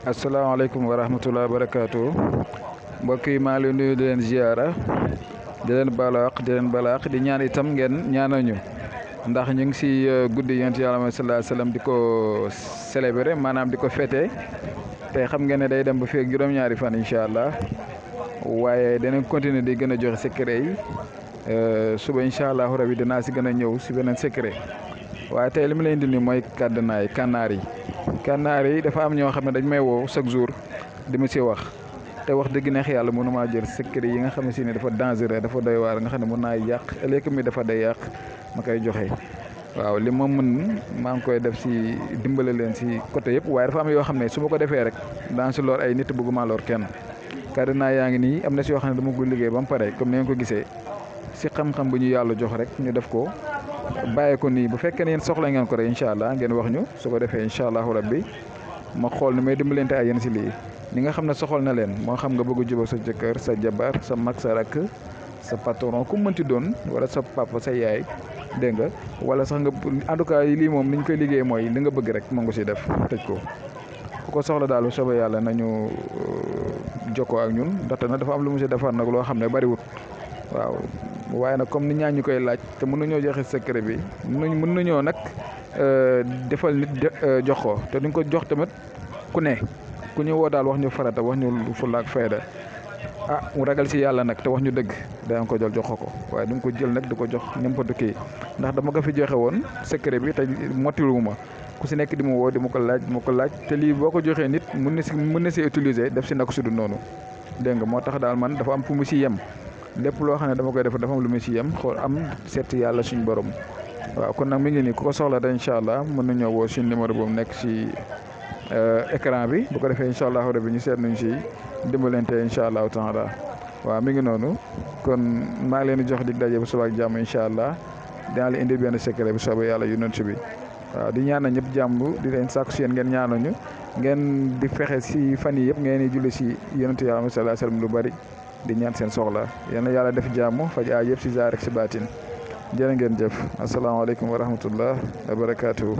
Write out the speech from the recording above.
asalaamaaleykum wa rahmatulah barakaatu mbokk yi maa ngi leen nuyu di leen ziara di leen balaax di ñaan itam ngeen ñaanañu ndax ñu ngi si guddi yonent Yàlla Muhammad sallallahu alayhi wasallam di ko célébrer maanaam di ko fêter te xam ngeen ne day dem ba fii ak juróom-ñaari fan incha allah waaye danañ continuer di gën a joxe secret yi suba incha allahu rabi dinaa si gën a ñëw si beneen secret waaye tey li mu leen di nii mooy kànnaar yi dafa am ñoo xam ne dañ may woo chaque jour di ma si wax te wax dëgg neex yàlla mënumaa jël secret yi nga xam ne si ni dafa dangereux dafa doy waar nga xam ne mën naa yàq ëllëg mi dafa day yàq ma koy joxe waaw li ma mën maa ngi koy def si dimbale leen si côté yëpp waaye dafa am yoo xam ne su ma ko defee rek daan si lor ay nit bëgguma lor kenn kànnaar yaa ngi nii am na si yoo xam ne dama ko liggéey ba mu pare comme ni ngeen ko gisee si xam-xam bu ñu yàlla jox rek ñu def ko bàyyi ko nii bu fekkee ne yéen soxla ngeen ko rek incha allah ngeen wax ñu su ko defee incha allahu rabbi ma xool ni may dimbalante ay yéen si lii ni nga xam ne soxal na leen moo xam nga bëgg a jubóo sa jëkkër sa jabar sa mag sa rakk sa patron ku mënti doon wala sa papa sa yaay dégg nga wala sax nga en tout cas lii moom ni ñu koy liggéey mooy li nga bëgg rek moo nga si def tëj ko ku ko soxla daal bu soobee yàlla nañu jokkoo ak ñun ndaxte nag dafa am lu mu si defar nag loo xam ne bariwut waaw waaye nag comme ni ñaa ñu koy laaj te mën nañoo joxe secret bi mën nañoo nag defal nit jox ko te duñ ko jox tamit ku ne ku ñu woo daal wax ñu farata wax ñu fulla ak fayda mu ragal si yàlla nag te wax ñu dëgg danga ko jël jox ko waaye duñ ko jël nag di ko jox n'importe qui ndax dama ko fi joxe woon secret bi te mottiwuma ku si nekk di ma woo di ma ko laaj te lii boo ko joxee nit mën na si utiliser def si naka sudu noonu dégg nga moo tax daal man dafa am fu mu si yem lépp loo xam ne dama koy def dafa am lu mu si yem xool am seet yàlla suñu borom waaw kon nag mi ngi nii ku ko soxla da incha allah mën nañoo woo suñu numéro boobu nekk si écran bi bu ko defee incha allah rabi ñu seet nañ si dimbalante incha allahu taala waaw mi ngi noonu kon maa ngi leen di jox dig daje bu suba ak jàmm incha allah dinaa la indi benn secret bu soobee yàlla yonent bi waaw di ñaanal ñëpp jàmm di leen sàkku si yéen ngeen ñaanal ñu ngeen di fexe si fan yi yëpp ngeen di julli si yonent yàlla sallallahu alayhi wasallam lu bari di ñaan seen soxla yéen yàlla def jàmm faj aay yëpp si zaar ak si baatin jërë ngeen jëf asalaamaaleykum wa rahmatullah wa barakaatuhu